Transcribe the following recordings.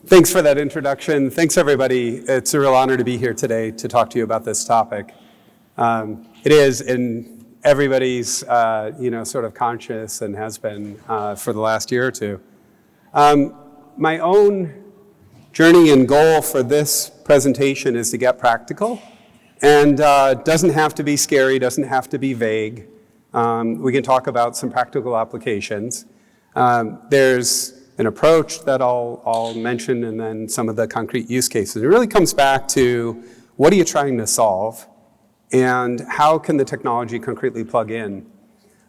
Thanks for that introduction. Thanks, everybody. It's a real honor to be here today to talk to you about this topic. It is in everybody's, sort of conscious and has been for the last year or two. My own journey and goal for this presentation is to get practical, and doesn't have to be scary, doesn't have to be vague. We can talk about some practical applications. There's an approach that I'll mention, and then some of the concrete use cases. It really comes back to what are you trying to solve, and how can the technology concretely plug in?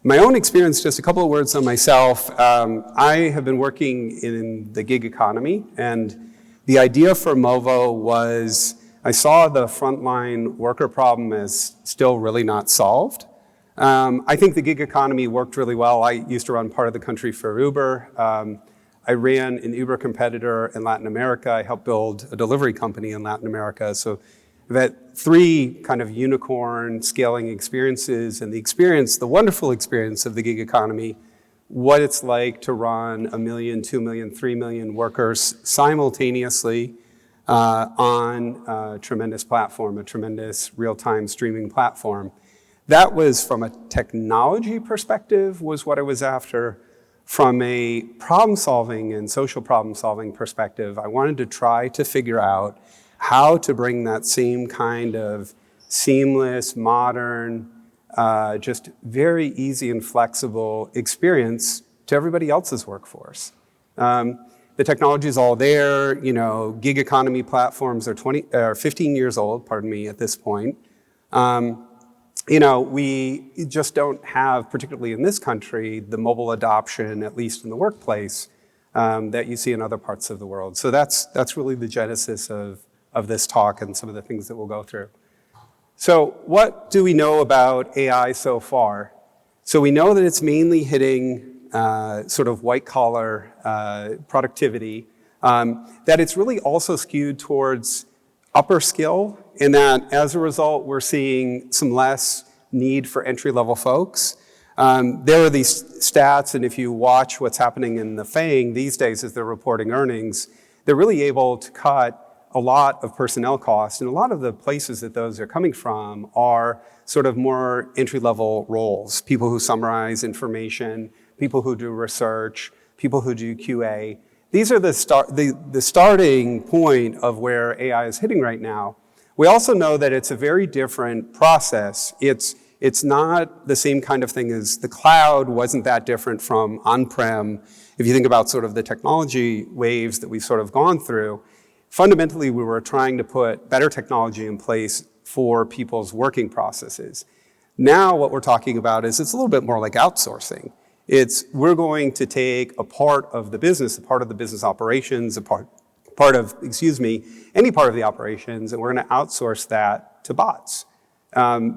My own experience, just a couple of words on myself. I have been working in the gig economy, and the idea for Movo was I saw the frontline worker problem as still really not solved. I think the gig economy worked really well. I used to run part of the country for Uber. I ran an Uber competitor in Latin America. I helped build a delivery company in Latin America. So I've had three kind of unicorn scaling experiences, and the wonderful experience of the gig economy, what it's like to run 1 million, 2 million, 3 million workers simultaneously on a tremendous platform, a tremendous real-time streaming platform. That was, from a technology perspective, was what I was after. From a problem-solving and social problem-solving perspective, I wanted to try to figure out how to bring that same kind of seamless, modern, just very easy and flexible experience to everybody else's workforce. The technology is all there. Gig economy platforms are 15 years old, at this point. We just don't have, particularly in this country, the mobile adoption, at least in the workplace, that you see in other parts of the world. So that's really the genesis of this talk and some of the things that we'll go through. So what do we know about AI so far? So we know that it's mainly hitting sort of white-collar productivity, that it's really also skewed towards upper skill, in that as a result, we're seeing some less need for entry-level folks. There are these stats, and if you watch what's happening in the FANG these days as they're reporting earnings, they're really able to cut a lot of personnel costs, and a lot of the places that those are coming from are sort of more entry-level roles, people who summarize information, people who do research, people who do QA. These are the starting point of where AI is hitting right now. We also know that it's a very different process. It's not the same kind of thing as the cloud, wasn't that different from on-prem. If you think about sort of the technology waves that we've sort of gone through, fundamentally we were trying to put better technology in place for people's working processes. Now what we're talking about is it's a little bit more like outsourcing. We're going to take a part of the business operations, any part of the operations, and we're going to outsource that to bots.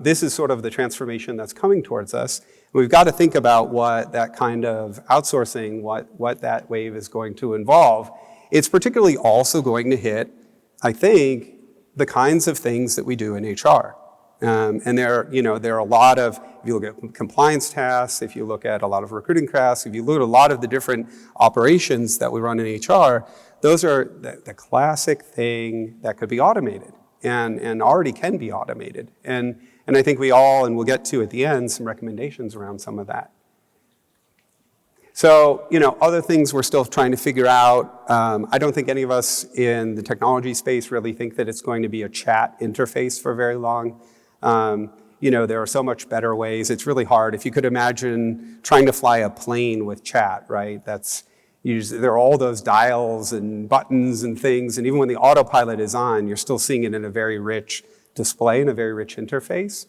This is sort of the transformation that's coming towards us. We've got to think about what that kind of outsourcing, what that wave is going to involve. It's particularly also going to hit, I think, the kinds of things that we do in HR. And there are a lot of, if you look at compliance tasks, if you look at a lot of recruiting tasks, if you look at a lot of the different operations that we run in HR, those are the classic thing that could be automated and already can be automated. And I think and we'll get to at the end, some recommendations around some of that. So, other things we're still trying to figure out. I don't think any of us in the technology space really think that it's going to be a chat interface for very long. There are so much better ways. It's really hard. If you could imagine trying to fly a plane with chat, right? There are all those dials and buttons and things, and even when the autopilot is on, you're still seeing it in a very rich display and a very rich interface.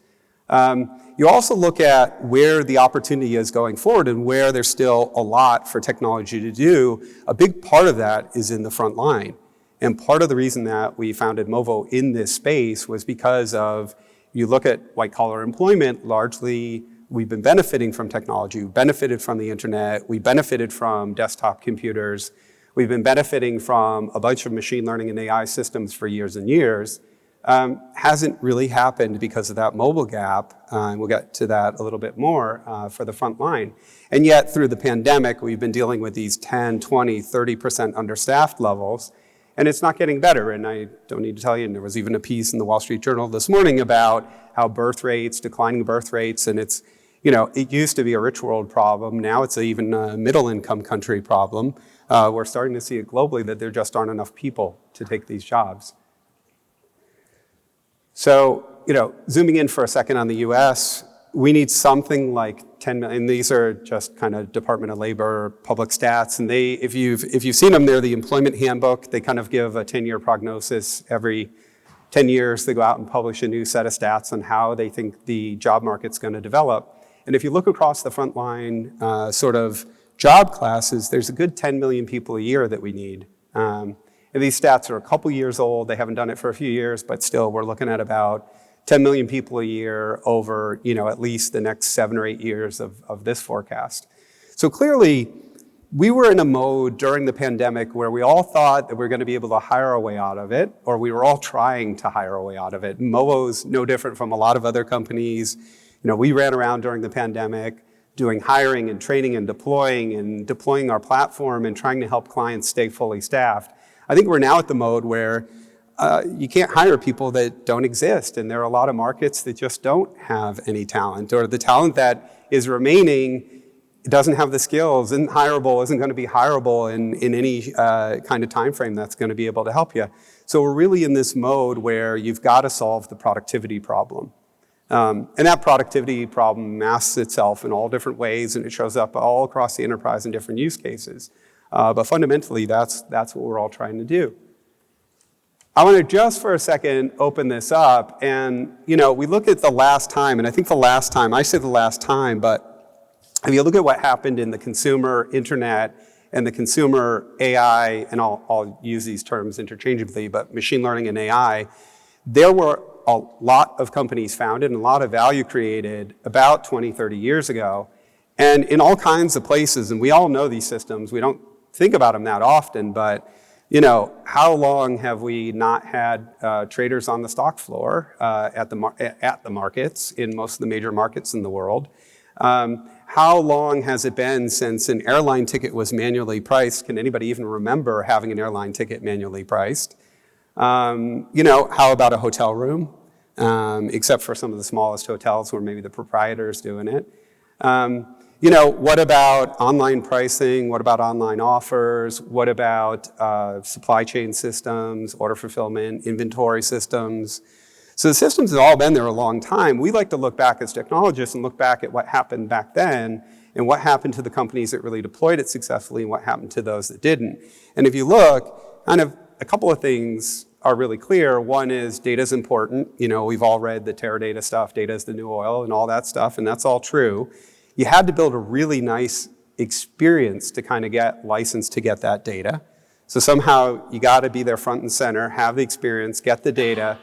You also look at where the opportunity is going forward and where there's still a lot for technology to do. A big part of that is in the front line. And part of the reason that we founded Movo in this space was because of, you look at white-collar employment, largely we've been benefiting from technology. We've benefited from the internet. We benefited from desktop computers. We've been benefiting from a bunch of machine learning and AI systems for years and years. Hasn't really happened because of that mobile gap, and we'll get to that a little bit more for the front line. And yet, through the pandemic, we've been dealing with these 10, 20, 30% understaffed levels. And it's not getting better. And I don't need to tell you, and there was even a piece in the Wall Street Journal this morning about how declining birth rates, and it's, it used to be a rich world problem. Now it's even a middle income country problem. We're starting to see it globally that there just aren't enough people to take these jobs. So, zooming in for a second on the US, we need something like 10 million. These are just kind of Department of Labor public stats. And if you've seen them, they're the employment handbook. They kind of give a 10-year prognosis. Every 10 years, they go out and publish a new set of stats on how they think the job market's going to develop. And if you look across the frontline sort of job classes, there's a good 10 million people a year that we need. And these stats are a couple years old. They haven't done it for a few years, but still we're looking at about 10 million people a year over, at least the next 7 or 8 years of this forecast. So clearly, we were in a mode during the pandemic where we all thought that we were going to be able to hire our way out of it, or we were all trying to hire our way out of it. Movo's no different from a lot of other companies. We ran around during the pandemic doing hiring and training and deploying our platform and trying to help clients stay fully staffed. I think we're now at the mode where you can't hire people that don't exist, and there are a lot of markets that just don't have any talent, or the talent that is remaining doesn't have the skills, isn't going to be hireable in any kind of time frame that's going to be able to help you. So we're really in this mode where you've got to solve the productivity problem. And that productivity problem masks itself in all different ways, and it shows up all across the enterprise in different use cases. But fundamentally, that's what we're all trying to do. I want to just for a second open this up, and we look at the last time, and I think the last time, I say the last time, but if you look at what happened in the consumer internet and the consumer AI, and I'll use these terms interchangeably, but machine learning and AI, there were a lot of companies founded and a lot of value created about 20, 30 years ago, and in all kinds of places, and we all know these systems. We don't think about them that often, but how long have we not had traders on the stock floor at the markets in most of the major markets in the world? How long has it been since an airline ticket was manually priced? Can anybody even remember having an airline ticket manually priced? How about a hotel room? Except for some of the smallest hotels where maybe the proprietor's doing it. What about online pricing? What about online offers? What about supply chain systems, order fulfillment, inventory systems? So the systems have all been there a long time. We like to look back as technologists and look back at what happened back then and what happened to the companies that really deployed it successfully and what happened to those that didn't. And if you look, kind of a couple of things are really clear. One is data is important. We've all read the Teradata stuff, data is the new oil and all that stuff, and that's all true. You had to build a really nice experience to kind of get licensed to get that data. So somehow you got to be there front and center, have the experience, get the data.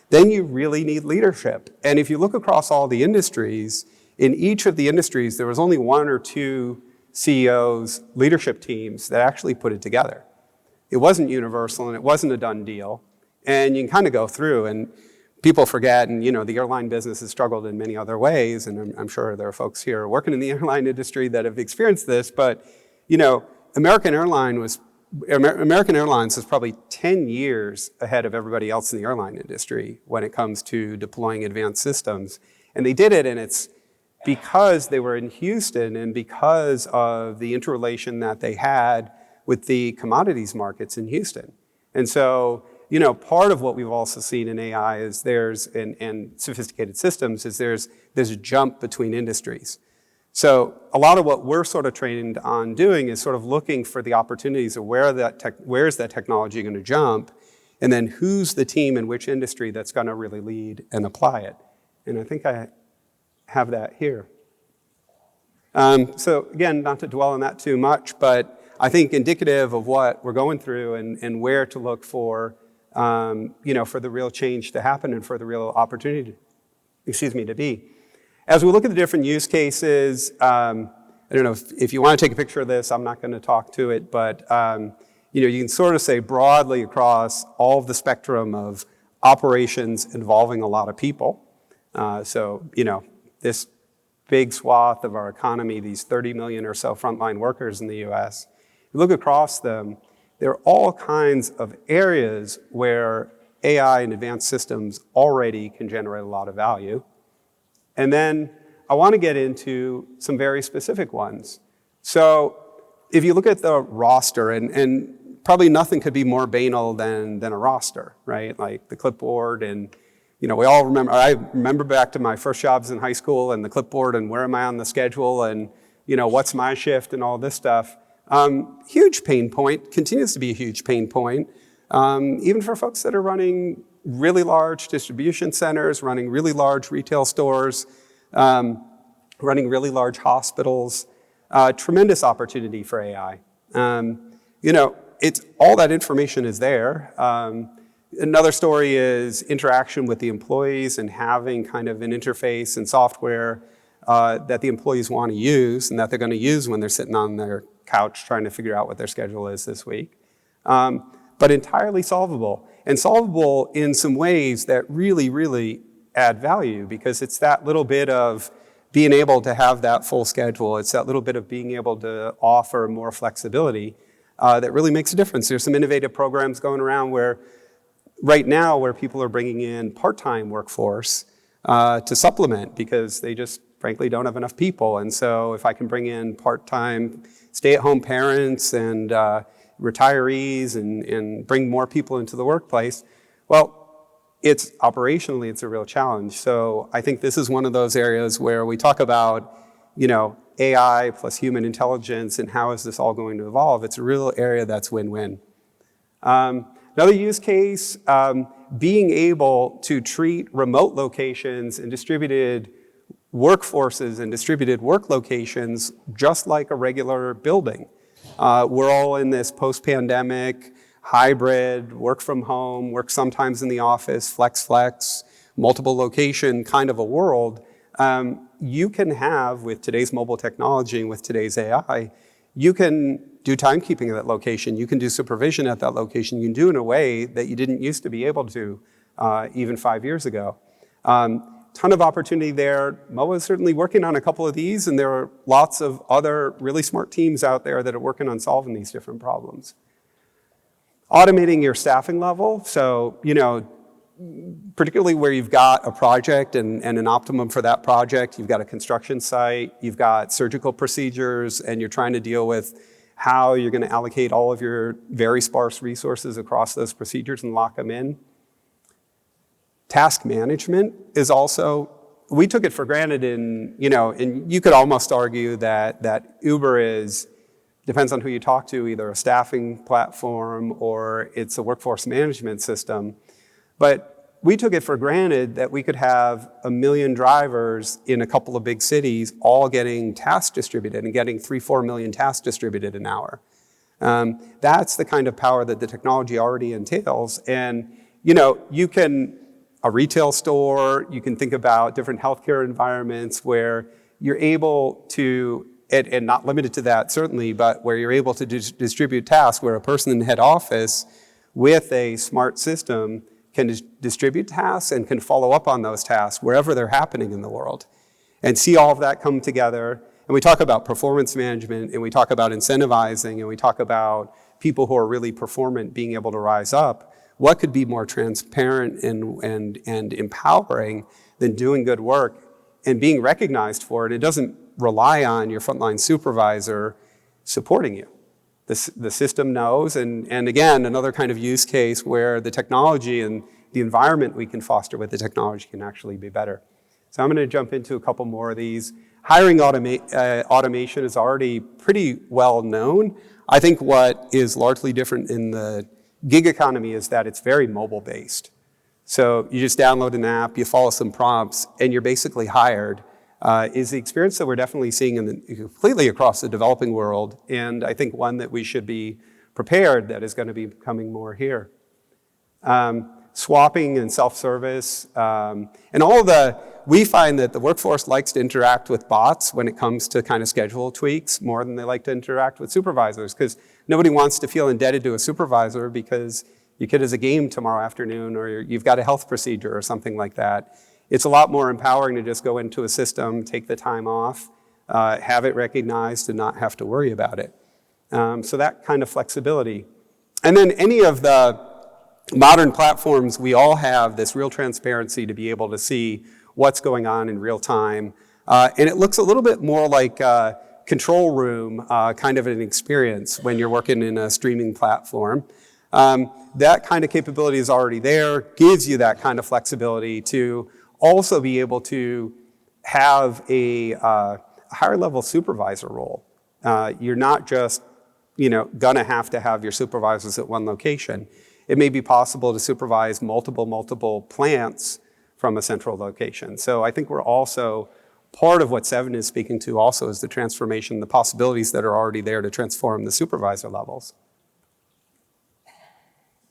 Then you really need leadership. And if you look across all the industries, in each of the industries, there was only 1 or 2 CEOs, leadership teams that actually put it together. It wasn't universal and it wasn't a done deal. And you can kind of go through, and people forget, and the airline business has struggled in many other ways, and I'm sure there are folks here working in the airline industry that have experienced this, but American Airlines is probably 10 years ahead of everybody else in the airline industry when it comes to deploying advanced systems. And they did it, and it's because they were in Houston and because of the interrelation that they had with the commodities markets in Houston. And so, part of what we've also seen in AI is and sophisticated systems is there's a jump between industries. So a lot of what we're sort of trained on doing is sort of looking for the opportunities of where is that technology going to jump, and then who's the team in which industry that's going to really lead and apply it. And I think I have that here. So again, not to dwell on that too much, but I think indicative of what we're going through and where to look for, for the real change to happen and for the real opportunity, to be. As we look at the different use cases, I don't know if you want to take a picture of this, I'm not going to talk to it, but you can sort of say broadly across all of the spectrum of operations involving a lot of people. So this big swath of our economy, these 30 million or so frontline workers in the US, you look across them, There are all kinds of areas where AI and advanced systems already can generate a lot of value. And then I want to get into some very specific ones. So if you look at the roster, and probably nothing could be more banal than a roster, right? Like the clipboard, and we all remember, I remember back to my first jobs in high school and the clipboard and where am I on the schedule and what's my shift and all this stuff. Huge pain point, continues to be a huge pain point, even for folks that are running really large distribution centers, running really large retail stores, running really large hospitals. Tremendous opportunity for AI. It's all that information is there. Another story is interaction with the employees and having kind of an interface and software that the employees want to use and that they're going to use when they're sitting on their couch trying to figure out what their schedule is this week. But entirely solvable, and solvable in some ways that really, really add value, because it's that little bit of being able to have that full schedule. It's that little bit of being able to offer more flexibility that really makes a difference. There's some innovative programs going around right now where people are bringing in part-time workforce to supplement because they just frankly don't have enough people. And so if I can bring in part-time stay-at-home parents and retirees and bring more people into the workplace, well, operationally, it's a real challenge. So I think this is one of those areas where we talk about, AI plus human intelligence and how is this all going to evolve. It's a real area that's win-win. Another use case, being able to treat remote locations and distributed workforces and distributed work locations just like a regular building. We're all in this post-pandemic, hybrid, work from home, work sometimes in the office, flex, multiple location kind of a world. You can have, with today's mobile technology and with today's AI, you can do timekeeping at that location. You can do supervision at that location. You can do it in a way that you didn't used to be able to even 5 years ago. Ton of opportunity there. MOA is certainly working on a couple of these, and there are lots of other really smart teams out there that are working on solving these different problems. Automating your staffing level. So, particularly where you've got a project and an optimum for that project, you've got a construction site, you've got surgical procedures, and you're trying to deal with how you're going to allocate all of your very sparse resources across those procedures and lock them in. Task management is also, we took it for granted and you could almost argue that Uber depends on who you talk to, either a staffing platform or it's a workforce management system. But we took it for granted that we could have 1 million drivers in a couple of big cities all getting tasks distributed and getting 3-4 million tasks distributed an hour. That's the kind of power that the technology already entails. And a retail store, you can think about different healthcare environments where you're able to, and not limited to that certainly, but where you're able to distribute tasks, where a person in the head office with a smart system can distribute tasks and can follow up on those tasks wherever they're happening in the world and see all of that come together. And we talk about performance management, and we talk about incentivizing, and we talk about people who are really performant being able to rise up. What could be more transparent and empowering than doing good work and being recognized for it? It doesn't rely on your frontline supervisor supporting you. The system knows, and again, another kind of use case where the technology and the environment we can foster with the technology can actually be better. So I'm going to jump into a couple more of these. Hiring automation is already pretty well known. I think what is largely different in the gig economy is that it's very mobile-based. So you just download an app, you follow some prompts, and you're basically hired. Is the experience that we're definitely seeing completely across the developing world, and I think one that we should be prepared that is going to be coming more here. Swapping and self-service, and we find that the workforce likes to interact with bots when it comes to kind of schedule tweaks more than they like to interact with supervisors, because nobody wants to feel indebted to a supervisor because your kid has a game tomorrow afternoon or you've got a health procedure or something like that. It's a lot more empowering to just go into a system, take the time off, have it recognized and not have to worry about it. So that kind of flexibility. And then any of the modern platforms, we all have this real transparency to be able to see what's going on in real time. And it looks a little bit more like a control room kind of an experience when you're working in a streaming platform. That kind of capability is already there, gives you that kind of flexibility to also be able to have a higher level supervisor role. You're not just gonna have to have your supervisors at one location. It may be possible to supervise multiple plants from a central location. So I think we're also, part of what Seven is speaking to also is the transformation, the possibilities that are already there to transform the supervisor levels.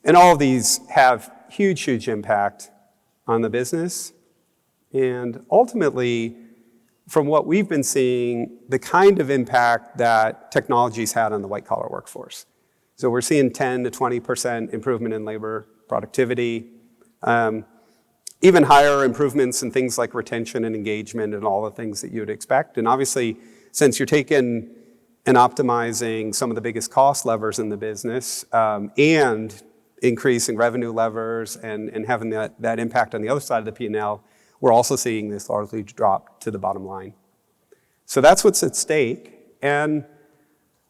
And all of these have huge impact on the business. And ultimately, from what we've been seeing, the kind of impact that technology's had on the white-collar workforce. So we're seeing 10 to 20% improvement in labor productivity, even higher improvements in things like retention and engagement and all the things that you'd expect. And obviously, since you're taking and optimizing some of the biggest cost levers in the business and increasing revenue levers and having that impact on the other side of the P&L, we're also seeing this largely drop to the bottom line. So that's what's at stake. And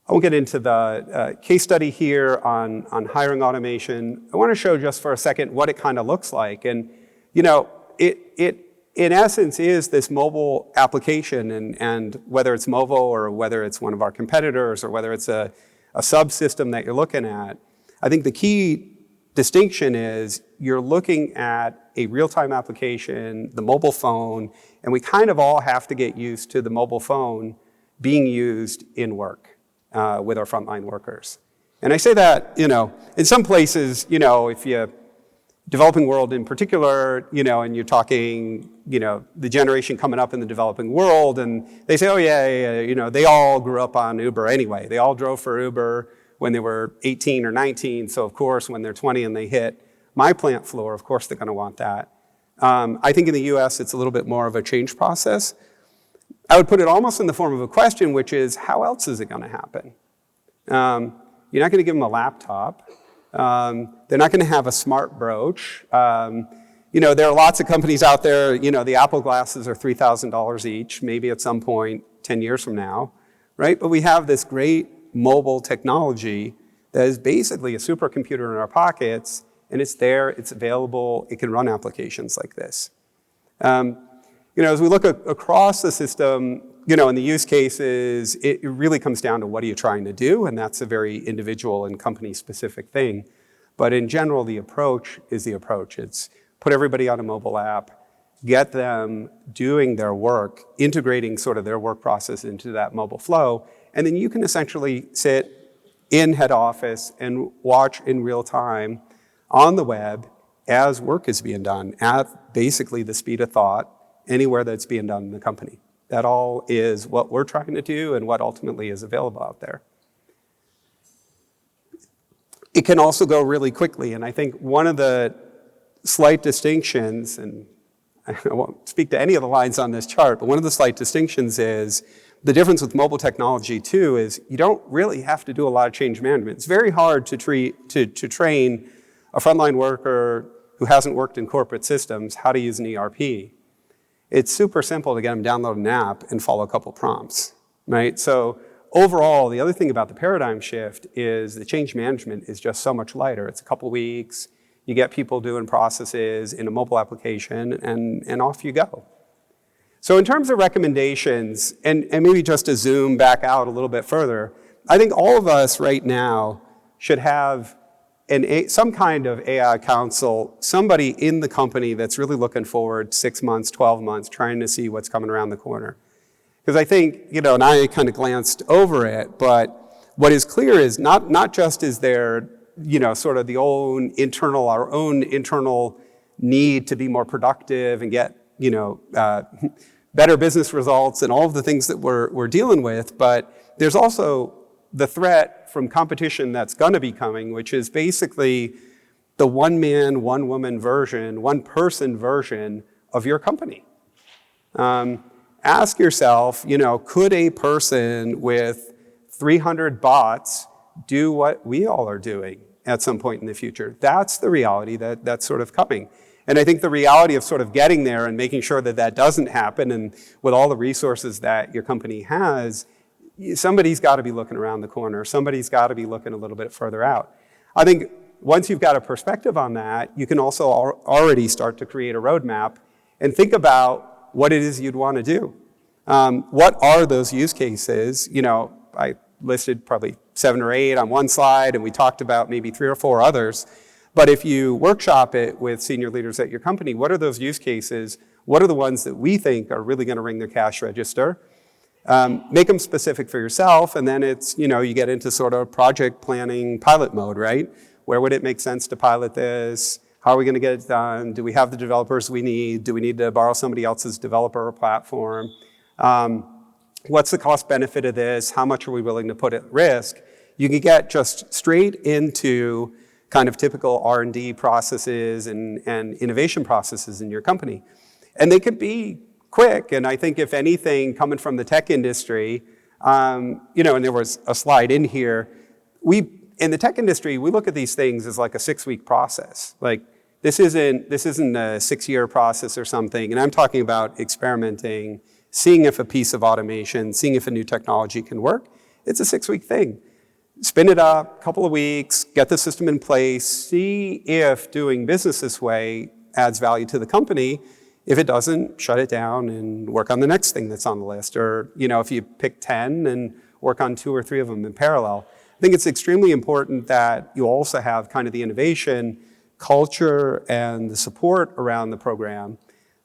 I won't get into the case study here on hiring automation. I want to show just for a second what it kind of looks like. And it in essence is this mobile application, and whether it's mobile or whether it's one of our competitors or whether it's a subsystem that you're looking at, I think the key distinction is you're looking at a real-time application, the mobile phone, and we kind of all have to get used to the mobile phone being used in work with our frontline workers. And I say that, in some places, if you, developing world in particular, and you're talking, the generation coming up in the developing world, and they say, oh yeah, they all grew up on Uber anyway. They all drove for Uber when they were 18 or 19, so of course when they're 20 and they hit my plant floor, of course they're gonna want that. I think in the US it's a little bit more of a change process. I would put it almost in the form of a question, which is, how else is it gonna happen? You're not gonna give them a laptop. They're not gonna have a smart brooch. There are lots of companies out there, the Apple glasses are $3,000 each, maybe at some point 10 years from now, right? But we have this great mobile technology that is basically a supercomputer in our pockets, and it's there, it's available, it can run applications like this. As we look across the system, in the use cases, it really comes down to what are you trying to do, and that's a very individual and company-specific thing. But in general, the approach is the approach. It's put everybody on a mobile app, get them doing their work, integrating sort of their work process into that mobile flow, and then you can essentially sit in head office and watch in real time on the web as work is being done at basically the speed of thought anywhere that's being done in the company. That all is what we're trying to do and what ultimately is available out there. It can also go really quickly, and I think one of the slight distinctions, and I won't speak to any of the lines on this chart, but one of the slight distinctions is the difference with mobile technology too is you don't really have to do a lot of change management. It's very hard to train a frontline worker who hasn't worked in corporate systems how to use an ERP. It's super simple to get them to download an app and follow a couple prompts, right? So overall, the other thing about the paradigm shift is the change management is just so much lighter. It's a couple weeks, you get people doing processes in a mobile application, and off you go. So in terms of recommendations, and maybe just to zoom back out a little bit further, I think all of us right now should have some kind of AI council, somebody in the company that's really looking forward 6 months, 12 months, trying to see what's coming around the corner. Because I think, and I kind of glanced over it, but what is clear is not just is there, sort of our own internal need to be more productive and get, better business results and all of the things that we're dealing with, but there's also the threat from competition that's gonna be coming, which is basically the one man, one woman version, one person version of your company. Ask yourself, could a person with 300 bots do what we all are doing? at some point in the future. That's the reality that's sort of coming. And I think the reality of sort of getting there and making sure that that doesn't happen, and with all the resources that your company has, somebody's got to be looking around the corner. Somebody's got to be looking a little bit further out. I think once you've got a perspective on that, you can also already start to create a roadmap and think about what it is you'd want to do. What are those use cases? I listed probably 7 or 8 on one slide, and we talked about maybe 3 or 4 others. But if you workshop it with senior leaders at your company, what are those use cases? What are the ones that we think are really going to ring the cash register? Make them specific for yourself, and then it's, you get into sort of project planning pilot mode, right? Where would it make sense to pilot this? How are we going to get it done? Do we have the developers we need? Do we need to borrow somebody else's developer or platform? What's the cost benefit of this? How much are we willing to put at risk? You can get just straight into kind of typical R&D processes and innovation processes in your company. And they could be quick, and I think if anything, coming from the tech industry, and there was a slide in here, in the tech industry, we look at these things as like a 6-week process. Like, this isn't a 6-year process or something, and I'm talking about experimenting, seeing if a piece of automation, seeing if a new technology can work. It's a 6-week thing. Spin it up, a couple of weeks, get the system in place, see if doing business this way adds value to the company. If it doesn't, shut it down and work on the next thing that's on the list. Or, if you pick 10 and work on 2 or 3 of them in parallel. I think it's extremely important that you also have kind of the innovation, culture, and the support around the program,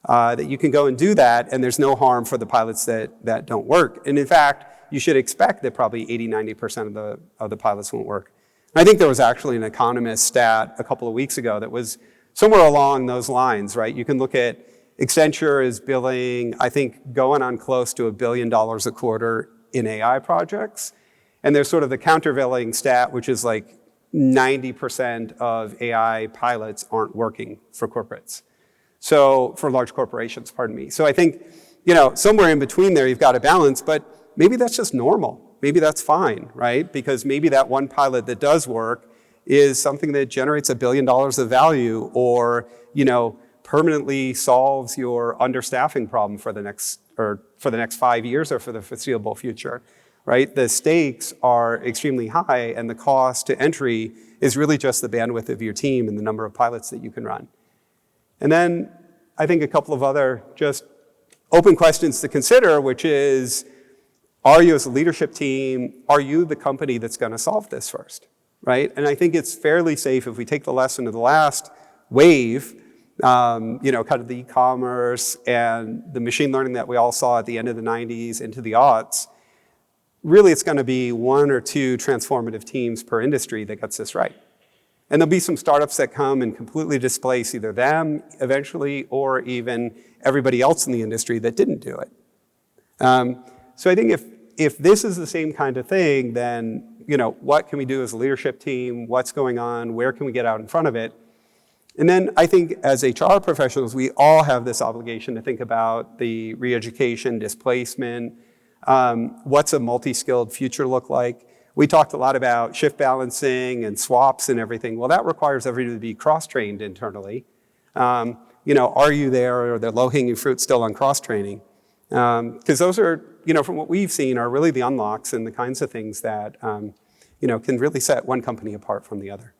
that you can go and do that, and there's no harm for the pilots that don't work. And in fact, you should expect that probably 80-90% of the pilots won't work. And I think there was actually an Economist stat a couple of weeks ago that was somewhere along those lines, right? You can look at Accenture is billing, I think, going on close to $1 billion a quarter in AI projects. And there's sort of the countervailing stat, which is like 90% of AI pilots aren't working for corporates. So, for large corporations, pardon me. So I think, somewhere in between there, you've got a balance, but maybe that's just normal. Maybe that's fine, right? Because maybe that one pilot that does work is something that generates $1 billion of value, or, permanently solves your understaffing problem for the next 5 years or for the foreseeable future, right? The stakes are extremely high, and the cost to entry is really just the bandwidth of your team and the number of pilots that you can run. And then I think a couple of other just open questions to consider, which is, are you as a leadership team, are you the company that's going to solve this first, right? And I think it's fairly safe if we take the lesson of the last wave, kind of the e-commerce and the machine learning that we all saw at the end of the 90s into the aughts. Really, it's going to be 1 or 2 transformative teams per industry that gets this right. And there'll be some startups that come and completely displace either them eventually or even everybody else in the industry that didn't do it. So I think if this is the same kind of thing, then what can we do as a leadership team? What's going on? Where can we get out in front of it? And then I think as HR professionals, we all have this obligation to think about the re-education, displacement. What's a multi-skilled future look like? We talked a lot about shift balancing and swaps and everything. Well, that requires everybody to be cross-trained internally. Are you there, or are there low-hanging fruit still on cross-training? Because those are, from what we've seen, are really the unlocks and the kinds of things that, can really set one company apart from the other.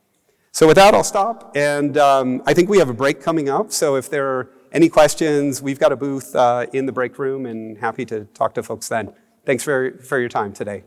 So with that, I'll stop. And I think we have a break coming up. So if there are any questions, we've got a booth in the break room, and happy to talk to folks then. Thanks for your time today.